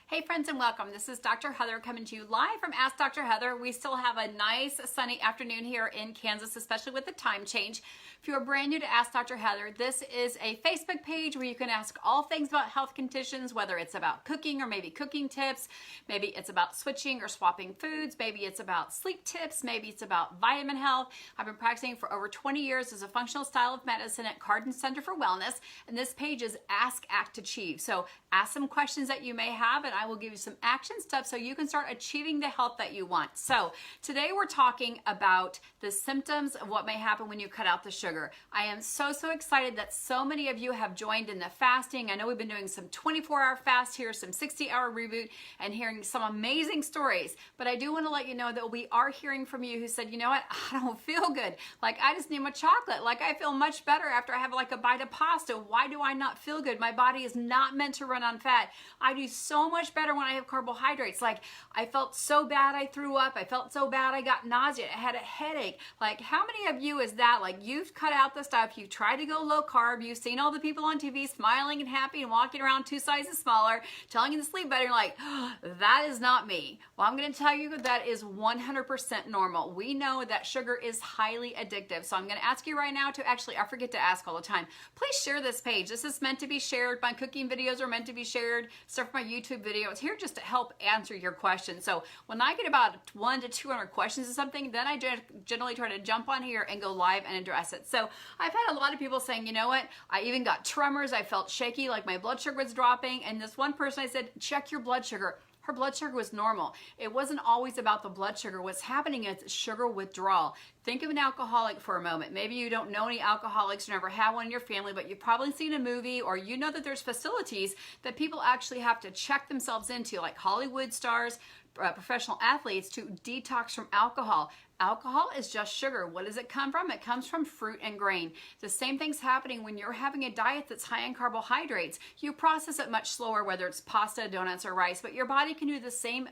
Hey friends and welcome. This is Dr. Heather coming to you live from Ask Dr. Heather. We still have a nice sunny afternoon here in Kansas, especially with the time change. If you are brand new to Ask Dr. Heather, this is a Facebook page where you can ask all things about health conditions, whether it's about cooking or maybe cooking tips, maybe it's about switching or swapping foods, maybe it's about sleep tips, maybe it's about vitamin health. I've been practicing for over 20 years as a functional style of medicine at Cardin Center for Wellness, and this page is Ask, Act, Achieve. So ask some questions that you may have, and I will give you some action steps so you can start achieving the health that you want. So today we're talking about the symptoms of what may happen when you cut out the sugar. I am so excited that so many of you have joined in the fasting. I know we've been doing some 24-hour fast here, some 60-hour reboot, and hearing some amazing stories. But I do want to let you know that we are hearing from you who said, you know what, I don't feel good. Like, I just need my chocolate. Like, I feel much better after I have like a bite of pasta. Why do I not feel good? My body is not meant to run on fat. I do so much better when I have carbohydrates. Like, I felt so bad I threw up. I felt so bad I got nausea. I had a headache. Like, how many of you is that? Like, you've cut out the stuff. You've tried to go low carb. You've seen all the people on TV smiling and happy and walking around 2 sizes smaller, telling you to sleep better. You're like, oh, that is not me. Well, I'm going to tell you that is 100% normal. We know that sugar is highly addictive. So I'm going to ask you right now to actually, I forget to ask all the time, please share this page. This is meant to be shared. My cooking videos are meant to be shared. Stuff from my YouTube videos here just to help answer your questions. So when I get about 100 to 200 questions or something, then I generally try to jump on here and go live and address it. So I've had a lot of people saying, you know what, I even got tremors. I felt shaky, like my blood sugar was dropping. And this one person, I said, check your blood sugar. Her blood sugar was normal. It wasn't always about the blood sugar. What's happening is sugar withdrawal. Think of an alcoholic for a moment. Maybe you don't know any alcoholics, you never had one in your family, but you've probably seen a movie, or you know that there's facilities that people actually have to check themselves into, like Hollywood stars, professional athletes, to detox from alcohol. Alcohol is just sugar. What does it come from? It comes from fruit and grain. The same thing's happening when you're having a diet that's high in carbohydrates. You process it much slower, whether it's pasta, donuts, or rice, but your body can do the same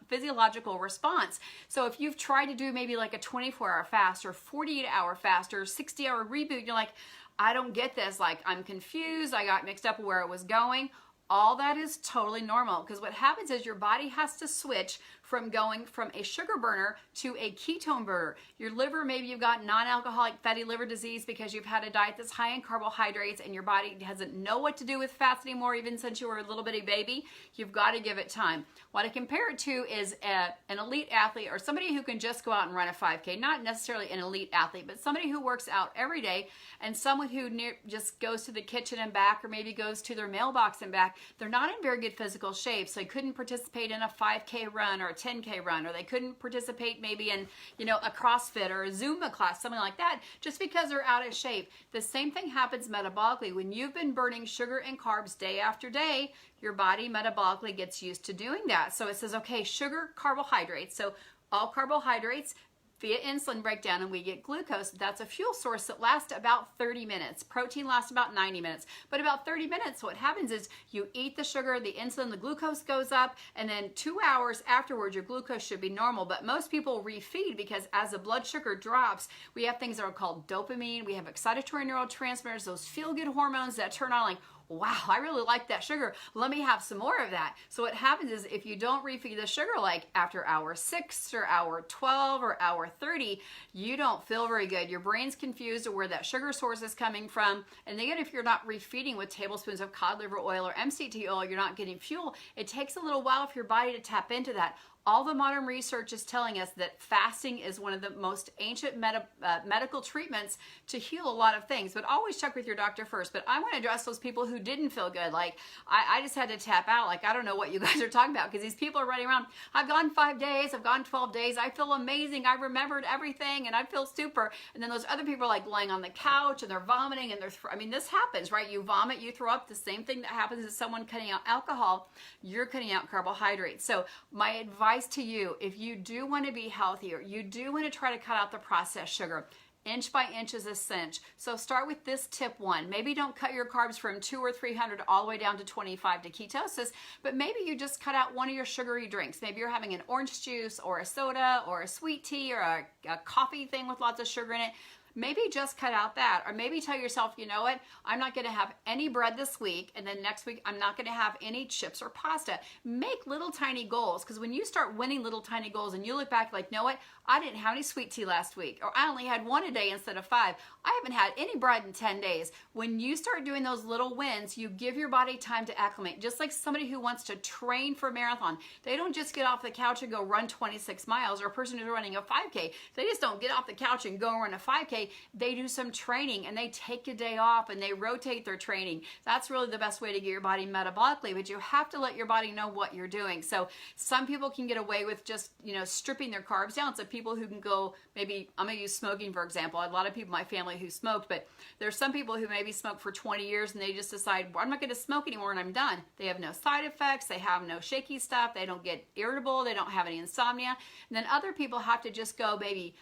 physiological response. So if you've tried to do maybe like a 24-hour fast or 48-hour fast or 60-hour reboot, you're like, I don't get this. Like, I'm confused. I got mixed up where it was going. All that is totally normal, because what happens is your body has to switch from going from a sugar burner to a ketone burner. Your liver, maybe you've got non-alcoholic fatty liver disease because you've had a diet that's high in carbohydrates and your body doesn't know what to do with fats anymore, even since you were a little bitty baby. You've got to give it time. What I compare it to is an elite athlete, or somebody who can just go out and run a 5K. Not necessarily an elite athlete, but somebody who works out every day, and someone who just goes to the kitchen and back, or maybe goes to their mailbox and back. They're not in very good physical shape, so they couldn't participate in a 5K run or a 10K run, or they couldn't participate maybe in, you know, a CrossFit or a Zumba class, something like that, just because they're out of shape. The same thing happens metabolically. When you've been burning sugar and carbs day after day, your body metabolically gets used to doing that. So it says, okay, sugar, carbohydrates. So all carbohydrates via insulin breakdown, and we get glucose. That's a fuel source that lasts about 30 minutes. Protein lasts about 90 minutes, but about 30 minutes. What happens is you eat the sugar, the insulin, the glucose goes up, and then 2 hours afterwards, your glucose should be normal. But most people refeed, because as the blood sugar drops, we have things that are called dopamine. We have excitatory neurotransmitters, those feel-good hormones that turn on, like, wow, I really like that sugar. Let me have some more of that. So what happens is, if you don't refeed the sugar, like after hour 6 or hour 12 or hour 30, you don't feel very good. Your brain's confused of where that sugar source is coming from. And again, if you're not refeeding with tablespoons of cod liver oil or MCT oil, you're not getting fuel. It takes a little while for your body to tap into that. All the modern research is telling us that fasting is one of the most ancient medical treatments to heal a lot of things. But always check with your doctor first. But I want to address those people who didn't feel good. Like, I just had to tap out. Like, I don't know what you guys are talking about, because these people are running around, I've gone 5 days, I've gone 12 days, I feel amazing, I remembered everything, and I feel super. And then those other people are like laying on the couch and they're vomiting, and I mean, this happens, right? You vomit, you throw up. The same thing that happens to someone cutting out alcohol, you're cutting out carbohydrates. So my advice to you, if you do want to be healthier, you do want to try to cut out the processed sugar. Inch by inch is a cinch. So start with this tip 1. Maybe don't cut your carbs from 200 or 300 all the way down to 25 to ketosis, but maybe you just cut out one of your sugary drinks. Maybe you're having an orange juice or a soda or a sweet tea or a coffee thing with lots of sugar in it. maybe just cut out that. Or maybe tell yourself, you know what, I'm not going to have any bread this week, and then next week I'm not going to have any chips or pasta. Make little tiny goals, because when you start winning little tiny goals and you look back like, you know what, I didn't have any sweet tea last week, or I only had one a day instead of 5. I haven't had any bread in 10 days. When you start doing those little wins, you give your body time to acclimate. Just like somebody who wants to train for a marathon, they don't just get off the couch and go run 26 miles, or a person who's running a 5K, they just don't get off the couch and go run a 5K. They do some training and they take a day off and they rotate their training. That's really the best way to get your body metabolically, but you have to let your body know what you're doing. So some people can get away with just, stripping their carbs down. So people who can go, maybe I'm going to use smoking for example. A lot of people in my family who smoked, but there's some people who maybe smoked for 20 years and they just decide, well, I'm not going to smoke anymore and I'm done. They have no side effects. They have no shaky stuff. They don't get irritable. They don't have any insomnia. And then other people have to just go maybe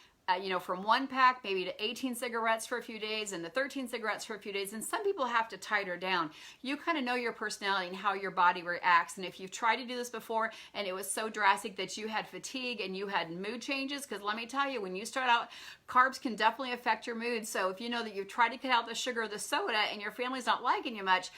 from 1 pack maybe to 18 cigarettes for a few days and to 13 cigarettes for a few days. And some people have to tighter down. You kind of know your personality and how your body reacts. And if you've tried to do this before and it was so drastic that you had fatigue and you had mood changes, because let me tell you, when you start out, carbs can definitely affect your mood. So if you know that you've tried to cut out the sugar or the soda and your family's not liking you much,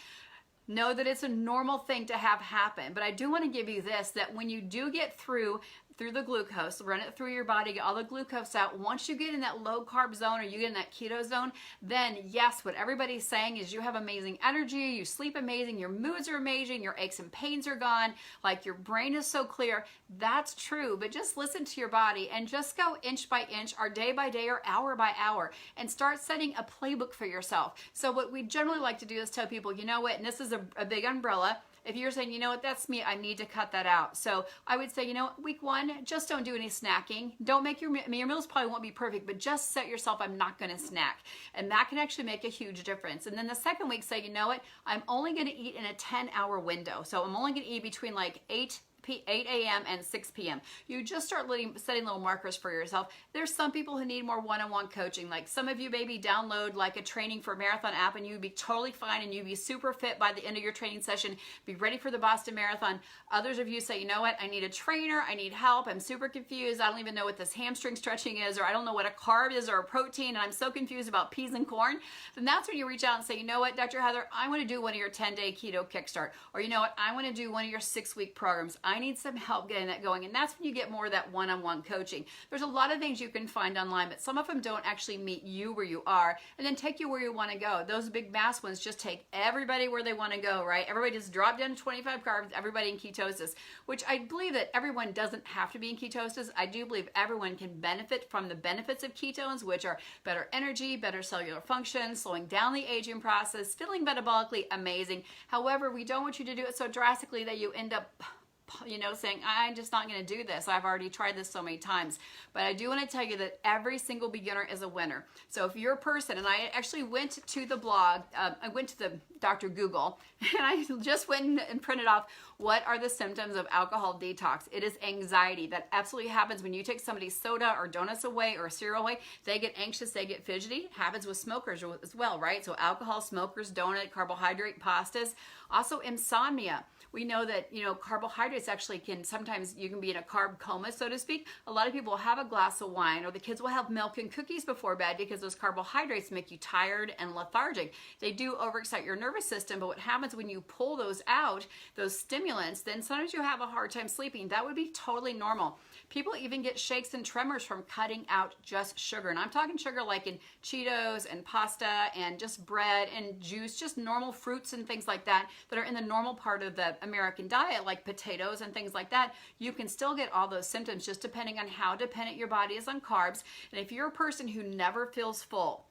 know that it's a normal thing to have happen. But I do want to give you this, that when you do get through the glucose, run it through your body, get all the glucose out. Once you get in that low carb zone or you get in that keto zone, then yes, what everybody's saying is you have amazing energy, you sleep amazing, your moods are amazing, your aches and pains are gone, like your brain is so clear. That's true, but just listen to your body and just go inch by inch or day by day or hour by hour and start setting a playbook for yourself. So what we generally like to do is tell people, you know what, and this is a big umbrella. If you're saying, you know what, that's me, I need to cut that out. So I would say, week 1, just don't do any snacking. Don't make your meals probably won't be perfect, but just set yourself, I'm not going to snack. And that can actually make a huge difference. And then the second week, say, you know what, I'm only going to eat in a 10-hour window. So I'm only going to eat between like 8 a.m. and 6 p.m. You just start setting little markers for yourself. There's some people who need more one-on-one coaching. Like some of you maybe download like a training for marathon app and you'd be totally fine and you'd be super fit by the end of your training session, be ready for the Boston Marathon. Others of you say, you know what, I need a trainer, I need help, I'm super confused, I don't even know what this hamstring stretching is, or I don't know what a carb is or a protein, and I'm so confused about peas and corn. Then that's when you reach out and say, you know what, Dr. Heather, I want to do one of your 10-day keto kickstart, or you know what, I want to do one of your 6-week programs. I need some help getting that going. And that's when you get more of that one-on-one coaching. There's a lot of things you can find online, but some of them don't actually meet you where you are and then take you where you want to go. Those big mass ones just take everybody where they want to go, right? Everybody just drop down to 25 carbs, everybody in ketosis, which I believe that everyone doesn't have to be in ketosis. I do believe everyone can benefit from the benefits of ketones, which are better energy, better cellular function, slowing down the aging process, feeling metabolically amazing. However, we don't want you to do it so drastically that you end up saying, I'm just not going to do this. I've already tried this so many times. But I do want to tell you that every single beginner is a winner. So if you're a person, and I actually went to the blog, I went to the Dr. Google, and I just went and printed off what are the symptoms of alcohol detox. It is anxiety. That absolutely happens when you take somebody's soda or donuts away or cereal away. They get anxious, they get fidgety. It happens with smokers as well, right? So alcohol, smokers, donut, carbohydrate, pastas. Also insomnia. We know that, carbohydrates actually sometimes you can be in a carb coma, so to speak. A lot of people will have a glass of wine, or the kids will have milk and cookies before bed because those carbohydrates make you tired and lethargic. They do overexcite your nervous system, but what happens when you pull those out, those stimulants, then sometimes you have a hard time sleeping. That would be totally normal. People even get shakes and tremors from cutting out just sugar. And I'm talking sugar like in Cheetos and pasta and just bread and juice, just normal fruits and things like that are in the normal part of the American diet, like potatoes and things like that. You can still get all those symptoms just depending on how dependent your body is on carbs. And if you're a person who never feels full,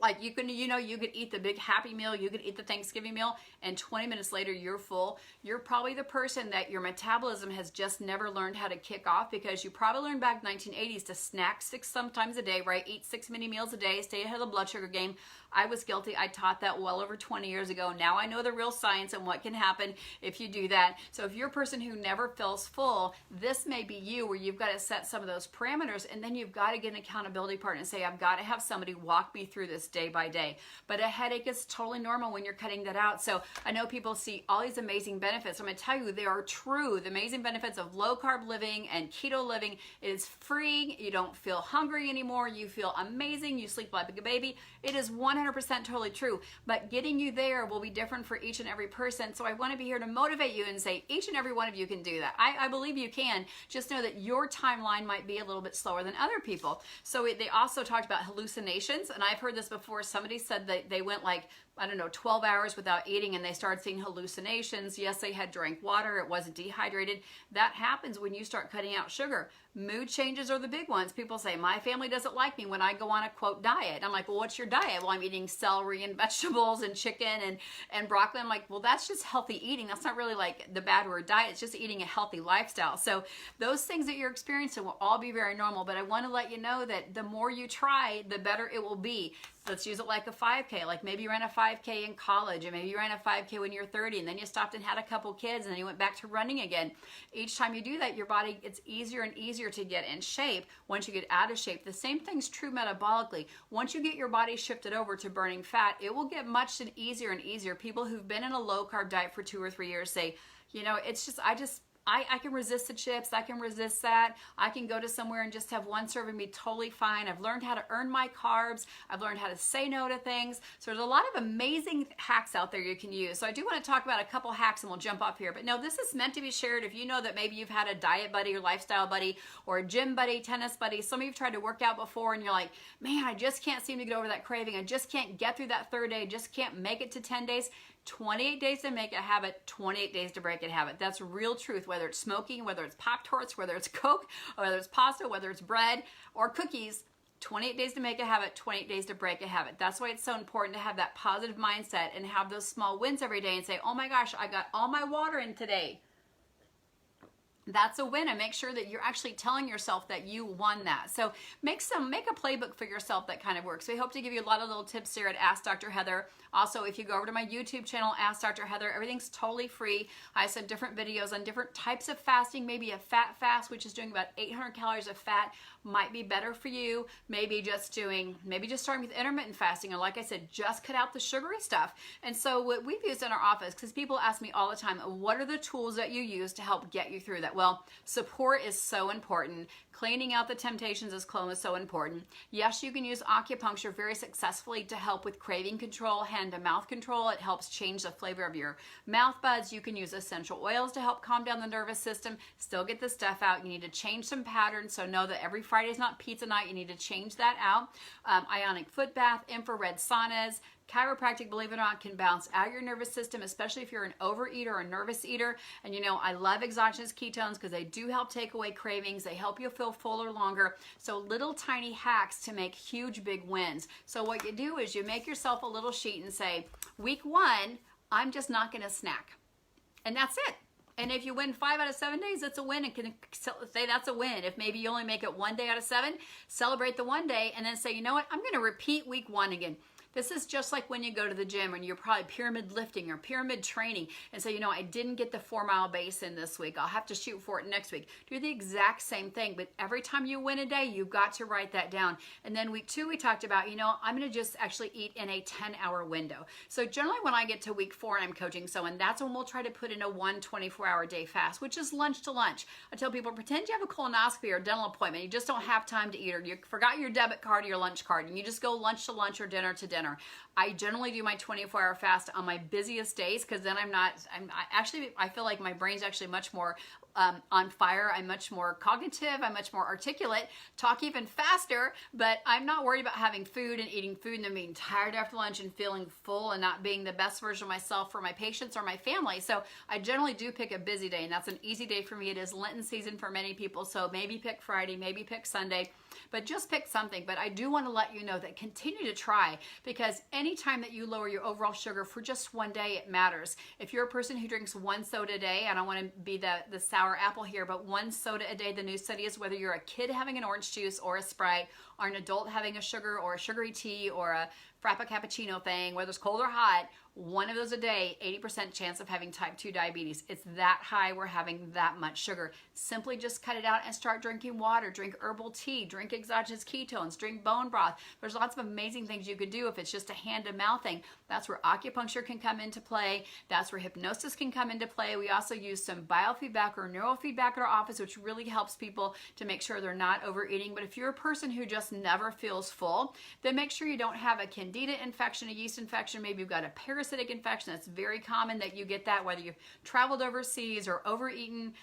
like you could eat the big happy meal, you could eat the Thanksgiving meal, and 20 minutes later you're full. You're probably the person that your metabolism has just never learned how to kick off, because you probably learned back in the 1980s to snack 6 sometimes a day, right? Eat 6 mini meals a day, stay ahead of the blood sugar game. I was guilty. I taught that well over 20 years ago. Now I know the real science and what can happen if you do that. So if you're a person who never feels full, this may be you, where you've got to set some of those parameters, and then you've got to get an accountability partner and say, I've got to have somebody walk me through this day by day. But a headache is totally normal when you're cutting that out. So I know people see all these amazing benefits. I'm going to tell you, they are true. The amazing benefits of low carb living and keto living. It is free. You don't feel hungry anymore. You feel amazing. You sleep like a baby. It is 100% totally true. But getting you there will be different for each and every person. So I want to be here to motivate you and say each and every one of you can do that. I believe you can. Just know that your timeline might be a little bit slower than other people. So they also talked about hallucinations, and I've heard this before. Somebody said that they went like, I don't know, 12 hours without eating and they started seeing hallucinations. Yes, they had drank water. It wasn't dehydrated. That happens when you start cutting out sugar. Mood changes are the big ones. People say, my family doesn't like me when I go on a quote diet. I'm like, well, what's your diet? Well, I'm eating celery and vegetables and chicken and broccoli. I'm like, well, that's just healthy eating. That's not really like the bad word diet. It's just eating a healthy lifestyle. So those things that you're experiencing will all be very normal. But I want to let you know that the more you try, the better it will be. Let's use it like a 5K. Like maybe you ran a 5K in college, and maybe you ran a 5K when you're 30, and then you stopped and had a couple kids, and then you went back to running again. Each time you do that, your body, it's easier and easier to get in shape once you get out of shape. The same thing's true metabolically. Once you get your body shifted over to burning fat, it will get much easier and easier. People who've been in a low carb diet for 2 or 3 years say, you know, it's just, I can resist the chips. I can resist that. I can go to somewhere and just have one serving, be totally fine. I've learned how to earn my carbs. I've learned how to say no to things. So there's a lot of amazing hacks out there you can use. So I do want to talk about a couple hacks, and we'll jump off here. But no, this is meant to be shared. If you know that maybe you've had a diet buddy or lifestyle buddy or a gym buddy, tennis buddy, some of you've tried to work out before and you're like, man, I just can't seem to get over that craving. I just can't get through that 3rd day. Just can't make it to 10 days. 28 days to make a habit, 28 days to break a habit. That's real truth, whether it's smoking, whether it's Pop-Tarts, whether it's Coke, or whether it's pasta, whether it's bread or cookies. 28 days to make a habit, 28 days to break a habit. That's why it's so important to have that positive mindset and have those small wins every day and say, oh my gosh, I got all my water in today. That's a win, and make sure that you're actually telling yourself that you won that. So make a playbook for yourself that kind of works. So we hope to give you a lot of little tips here at Ask Dr. Heather. Also, if you go over to my YouTube channel, Ask Dr. Heather, everything's totally free. I send different videos on different types of fasting. Maybe a fat fast, which is doing about 800 calories of fat, might be better for you. Maybe just starting with intermittent fasting, or like I said, just cut out the sugary stuff. And so what we've used in our office, because people ask me all the time, what are the tools that you use to help get you through that? Well, support is so important. Cleaning out the temptations is so important. Yes, you can use acupuncture very successfully to help with craving control, hand-to-mouth control. It helps change the flavor of your mouth buds. You can use essential oils to help calm down the nervous system, still get the stuff out. You need to change some patterns, so know that every Friday is not pizza night. You need to change that out. Ionic foot bath, infrared saunas, chiropractic, believe it or not, can balance out your nervous system, especially if you're an overeater or a nervous eater. And you know, I love exogenous ketones because they do help take away cravings. They help you feel fuller longer. So little tiny hacks to make huge big wins. So what you do is you make yourself a little sheet and say, week 1, I'm just not going to snack. And that's it. And if you win 5 out of 7 days, that's a win, and can say that's a win. If maybe you only make it 1 day out of 7, celebrate the 1 day and then say, you know what, I'm going to repeat week 1 again. This is just like when you go to the gym and you're probably pyramid lifting or pyramid training and say, you know, I didn't get the 4-mile base in this week. I'll have to shoot for it next week. Do the exact same thing, but every time you win a day, you've got to write that down. And then week 2, we talked about, you know, I'm going to just actually eat in a 10-hour window. So generally when I get to week 4 and I'm coaching someone, that's when we'll try to put in a 24-hour day fast, which is lunch to lunch. I tell people, pretend you have a colonoscopy or a dental appointment. You just don't have time to eat, or you forgot your debit card or your lunch card, and you just go lunch to lunch or dinner to dinner. I generally do my 24-hour fast on my busiest days, because then I feel like my brain's actually much more on fire. I'm much more cognitive. I'm much more articulate, talk even faster, but I'm not worried about having food and eating food and then being tired after lunch and feeling full and not being the best version of myself for my patients or my family. So I generally do pick a busy day, and that's an easy day for me. It is Lenten season for many people, so maybe pick Friday, maybe pick Sunday, but just pick something. But I do want to let you know that continue to try, because anytime that you lower your overall sugar for just 1 day, it matters. If you're a person who drinks 1 soda a day, I don't want to be the sour apple here, but 1 soda a day, the new study is whether you're a kid having an orange juice or a Sprite, or an adult having a sugar or a sugary tea or a frappa cappuccino thing, whether it's cold or hot, one of those a day, 80% chance of having type 2 diabetes. It's that high, we're having that much sugar. Simply just cut it out and start drinking water, drink herbal tea, drink exogenous ketones, drink bone broth. There's lots of amazing things you could do if it's just a hand-to-mouth thing. That's where acupuncture can come into play. That's where hypnosis can come into play. We also use some biofeedback or neurofeedback at our office, which really helps people to make sure they're not overeating. But if you're a person who just never feels full, then make sure you don't have a candida infection, a yeast infection. Maybe you've got a parasitic infection. That's very common that you get that, whether you've traveled overseas or overeaten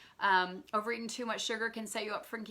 too much sugar can set you up for a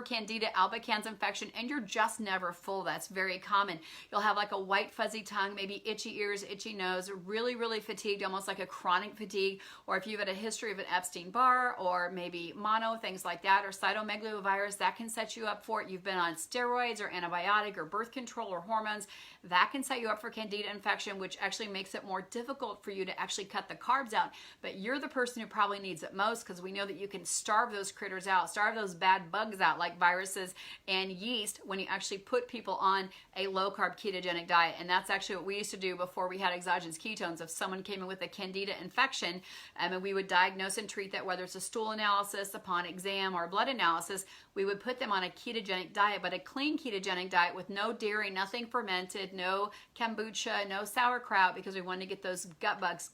candida albicans infection, and you're just never full. That's very common. You'll have like a white fuzzy tongue, maybe itchy ears, itchy nose, really, really fatigued, almost like a chronic fatigue, or if you've had a history of an Epstein-Barr or maybe mono, things like that, or cytomegalovirus, that can set you up for it. You've been on steroids or antibiotic or birth control or hormones, that can set you up for candida infection, which actually makes it more difficult for you to actually cut the carbs out. But you're the person who probably needs it most, because we know that you can starve those critters out, starve those bad bugs out like viruses and yeast when you actually put people on a low carb ketogenic diet. And that's actually what we used to do before we had exogenous ketones. If someone came in with a candida infection, and we would diagnose and treat that, whether it's a stool analysis upon exam or blood analysis, we would put them on a ketogenic diet, but a clean ketogenic diet with no dairy, nothing fermented, no kombucha, no sauerkraut, because we wanted to get those gut bugs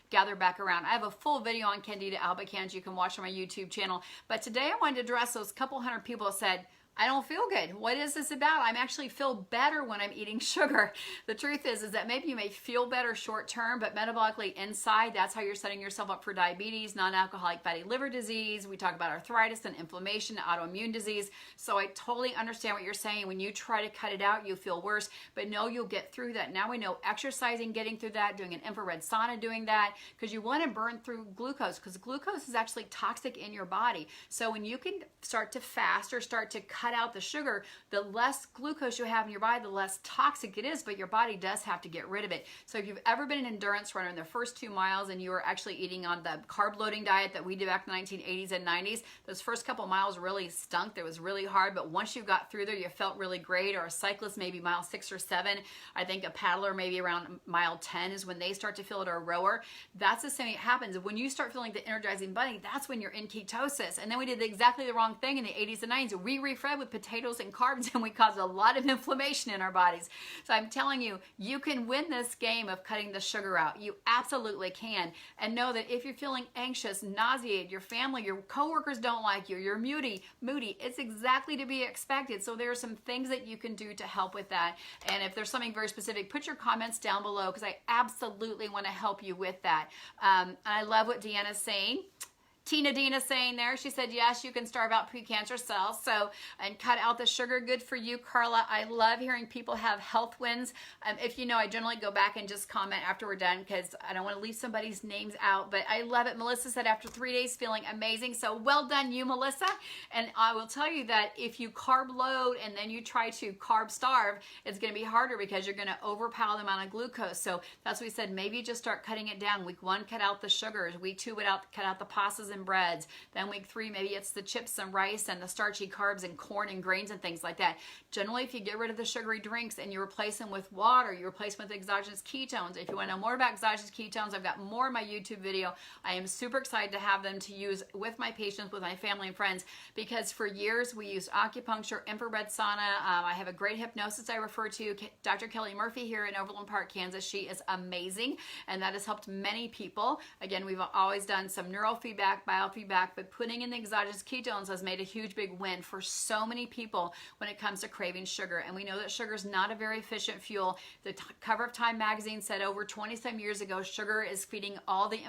gathered back around. I have a full video on candida albicans you can watch on my YouTube channel, but today I wanted to address those couple hundred people that said, I don't feel good. What is this about? I actually feel better when I'm eating sugar. The truth is that maybe you may feel better short term, but metabolically inside, that's how you're setting yourself up for diabetes, non-alcoholic fatty liver disease. We talk about arthritis and inflammation, autoimmune disease. So I totally understand what you're saying. When you try to cut it out, you feel worse, but no, you'll get through that. Now we know exercising, getting through that, doing an infrared sauna, doing that, because you want to burn through glucose, because glucose is actually toxic in your body. So when you can start to fast or start to cut out the sugar, the less glucose you have in your body, the less toxic it is, but your body does have to get rid of it. So if you've ever been an endurance runner in the first 2 miles and you were actually eating on the carb loading diet that we did back in the 1980s and 90s, those first couple miles really stunk. It was really hard, but once you got through there, you felt really great. Or a cyclist, maybe mile 6 or 7. I think a paddler, maybe around mile 10 is when they start to feel it, or a rower. That's the same thing that happens. When you start feeling the energizing body, that's when you're in ketosis. And then we did exactly the wrong thing in the 80s and 90s. We refed with potatoes and carbs, and we caused a lot of inflammation in our bodies. So I'm telling you, you can win this game of cutting the sugar out. You absolutely can. And know that if you're feeling anxious, nauseated, your family, your coworkers don't like you, you're moody, it's exactly to be expected. So there are some things that you can do to help with that. And if there's something very specific, put your comments down below, because I absolutely want to help you with that. And I love what Deanna's saying. Tina Dina's saying there, she said, yes, you can starve out precancer cells, so, and cut out the sugar. Good for you, Carla. I love hearing people have health wins. If you know, I generally go back and just comment after we're done, because I don't want to leave somebody's names out, but I love it. Melissa said after 3 days feeling amazing, so well done you, Melissa. And I will tell you that if you carb load and then you try to carb starve, it's going to be harder, because you're going to overpower the amount of glucose. So that's what we said, maybe just start cutting it down. Week 1, cut out the sugars. Week 2, cut out the pastas and breads. Then week 3, maybe it's the chips and rice and the starchy carbs and corn and grains and things like that. Generally, if you get rid of the sugary drinks and you replace them with water, you replace them with exogenous ketones. If you want to know more about exogenous ketones, I've got more in my YouTube video. I am super excited to have them to use with my patients, with my family and friends, because for years we used acupuncture, infrared sauna. I have a great hypnosis I refer to, Dr. Kelly Murphy here in Overland Park, Kansas. She is amazing, and that has helped many people. Again, we've always done some neurofeedback, biofeedback, but putting in the exogenous ketones has made a huge big win for so many people when it comes to craving sugar. And we know that sugar is not a very efficient fuel. The cover of Time magazine said over 20-some years ago, sugar is feeding all the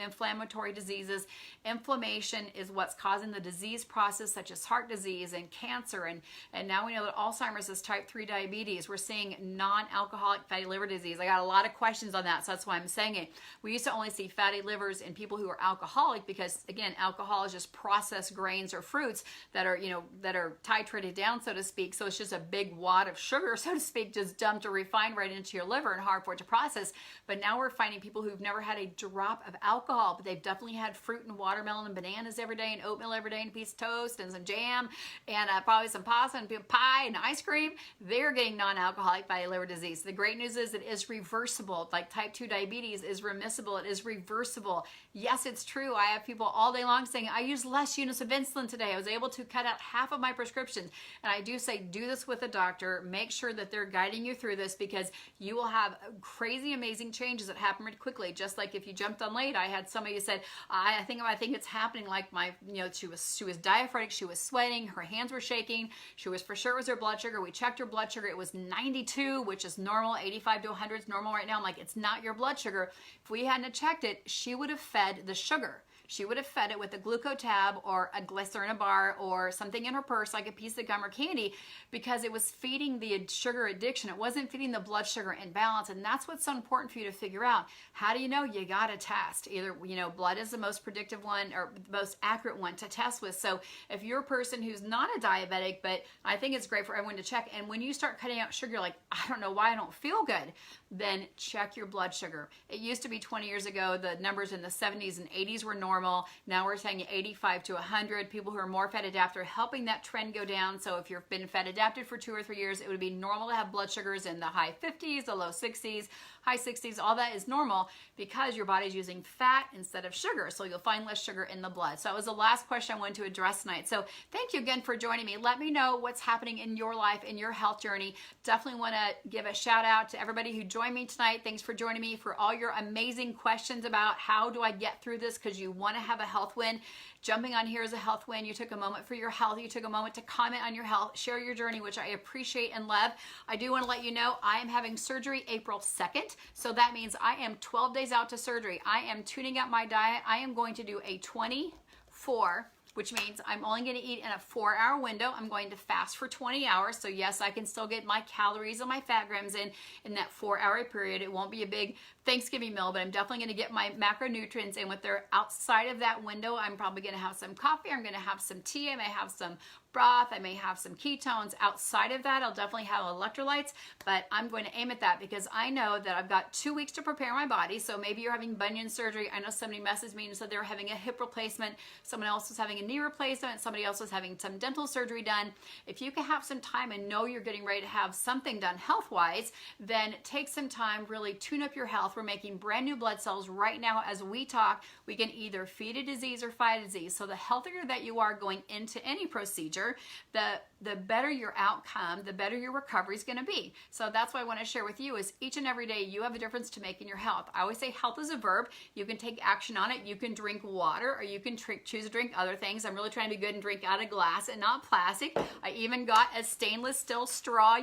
inflammatory diseases. Inflammation is what's causing the disease process, such as heart disease and cancer. And now we know that Alzheimer's is type 3 diabetes. We're seeing non-alcoholic fatty liver disease. I got a lot of questions on that, so that's why I'm saying it. We used to only see fatty livers in people who are alcoholic, because because again, alcohol is just processed grains or fruits that are, that are titrated down, so to speak. So it's just a big wad of sugar, so to speak, just dumped or refined right into your liver and hard for it to process. But now we're finding people who've never had a drop of alcohol, but they've definitely had fruit and watermelon and bananas every day and oatmeal every day and a piece of toast and some jam and probably some pasta and pie and ice cream. They're getting non-alcoholic fatty liver disease. The great news is it is reversible. Like type 2 diabetes is remissible. It is reversible. Yes, it's true. I have people all day long saying, I use less units of insulin today. I was able to cut out half of my prescriptions. And I do say, do this with a doctor. Make sure that they're guiding you through this, because you will have crazy, amazing changes that happen really quickly. Just like if you jumped on late, I had somebody who said, I think it's happening like my, she was diaphoretic. She was sweating. Her hands were shaking. She was for sure it was her blood sugar. We checked her blood sugar. It was 92, which is normal. 85 to 100 is normal right now. I'm like, it's not your blood sugar. If we hadn't checked it, she would have fed the sugar. She would have fed it with a glucotab or a glycerin bar or something in her purse, like a piece of gum or candy, because it was feeding the sugar addiction. It wasn't feeding the blood sugar imbalance. And that's what's so important for you to figure out. How do you know? You got to test. Either, blood is the most predictive one or the most accurate one to test with. So if you're a person who's not a diabetic, but I think it's great for everyone to check. And when you start cutting out sugar, you're like, I don't know why I don't feel good, then check your blood sugar. It used to be 20 years ago, the numbers in the 70s and 80s were normal. Now we're saying 85 to 100. People who are more fed adapted are helping that trend go down. So if you've been fed adapted for 2 or 3 years, it would be normal to have blood sugars in the high 50s, the low 60s, high 60s. All that is normal because your body's using fat instead of sugar. So you'll find less sugar in the blood. So that was the last question I wanted to address tonight. So thank you again for joining me. Let me know what's happening in your life, in your health journey. Definitely want to give a shout out to everybody who joined me tonight. Thanks for joining me, for all your amazing questions about how do I get through this, because you want to have a health win. Jumping on here is a health win. You took a moment for your health. You took a moment to comment on your health, share your journey, which I appreciate and love. I do want to let you know I am having surgery April 2nd. So that means I am 12 days out to surgery. I am tuning out my diet. I am going to do a 24, which means I'm only going to eat in a 4-hour window. I'm going to fast for 20 hours. So yes, I can still get my calories and my fat grams in that 4-hour period. It won't be a big Thanksgiving meal, but I'm definitely going to get my macronutrients in. With their outside of that window, I'm probably going to have some coffee. I'm going to have some tea. I may have some broth. I may have some ketones. Outside of that, I'll definitely have electrolytes, but I'm going to aim at that because I know that I've got 2 weeks to prepare my body. So maybe you're having bunion surgery. I know somebody messaged me and said they were having a hip replacement. Someone else was having a knee replacement. Somebody else was having some dental surgery done. If you can have some time and know you're getting ready to have something done health-wise, then take some time, really tune up your health. We're making brand new blood cells right now as we talk. We can either feed a disease or fight a disease. So the healthier that you are going into any procedure, the better your outcome, the better your recovery is going to be. So that's what I want to share with you is each and every day you have a difference to make in your health. I always say health is a verb. You can take action on it. You can drink water, or you can choose to drink other things. I'm really trying to be good and drink out of glass and not plastic. I even got a stainless steel straw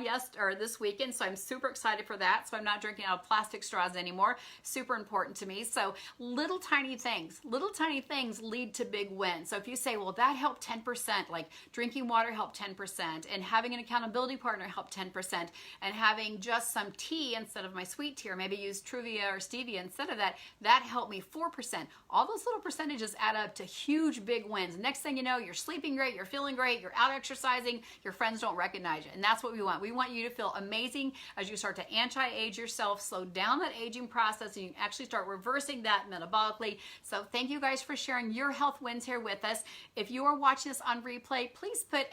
this weekend, so I'm super excited for that. So I'm not drinking out of plastic straws anymore. Super important to me. So little tiny things lead to big wins. So if you say, well, that helped 10%, like drinking water helped 10%, and having an accountability partner helped 10%, and having just some tea instead of my sweet tea, or maybe use Truvia or stevia instead of that helped me 4%. All those little percentages add up to huge big wins. Next thing you know, you're sleeping great, you're feeling great, you're out exercising, your friends don't recognize you. And that's what we want. We want you to feel amazing as you start to anti-age yourself, slow down that aging process, and you can actually start reversing that metabolically. So thank you guys for sharing your health wins here with us. If you are watching this on replay, please put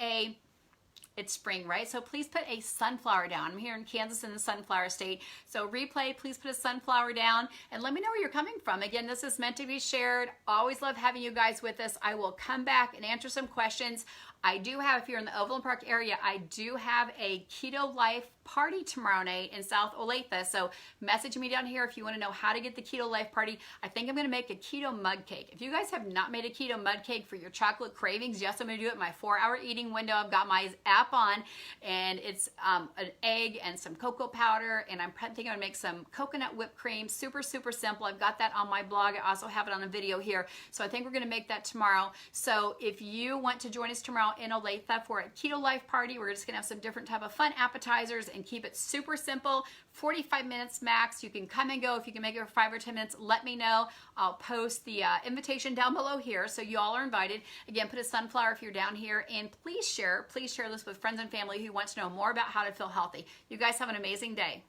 it's spring, right? So please put a sunflower down. I'm here in Kansas in the sunflower state. So replay, please put a sunflower down and let me know where you're coming from. Again, this is meant to be shared. Always love having you guys with us. I will come back and answer some questions. I do have, if you're in the Overland Park area, I do have a Keto Life party tomorrow night in South Olathe. So message me down here if you want to know how to get the Keto Life party. I think I'm going to make a keto mud cake. If you guys have not made a keto mud cake for your chocolate cravings, yes, I'm going to do it in my 4-hour eating window. I've got my app on, and it's an egg and some cocoa powder, and I'm thinking I'm going to make some coconut whipped cream. Super, super simple. I've got that on my blog. I also have it on a video here. So I think we're going to make that tomorrow. So if you want to join us tomorrow out in Olathe for a Keto Life party. We're just gonna have some different type of fun appetizers and keep it super simple. 45 minutes max. You can come and go. If you can make it for 5 or 10 minutes, let me know. I'll post the invitation down below here, so you all are invited. Again, put a sunflower if you're down here, and please share this with friends and family who want to know more about how to feel healthy. You guys have an amazing day.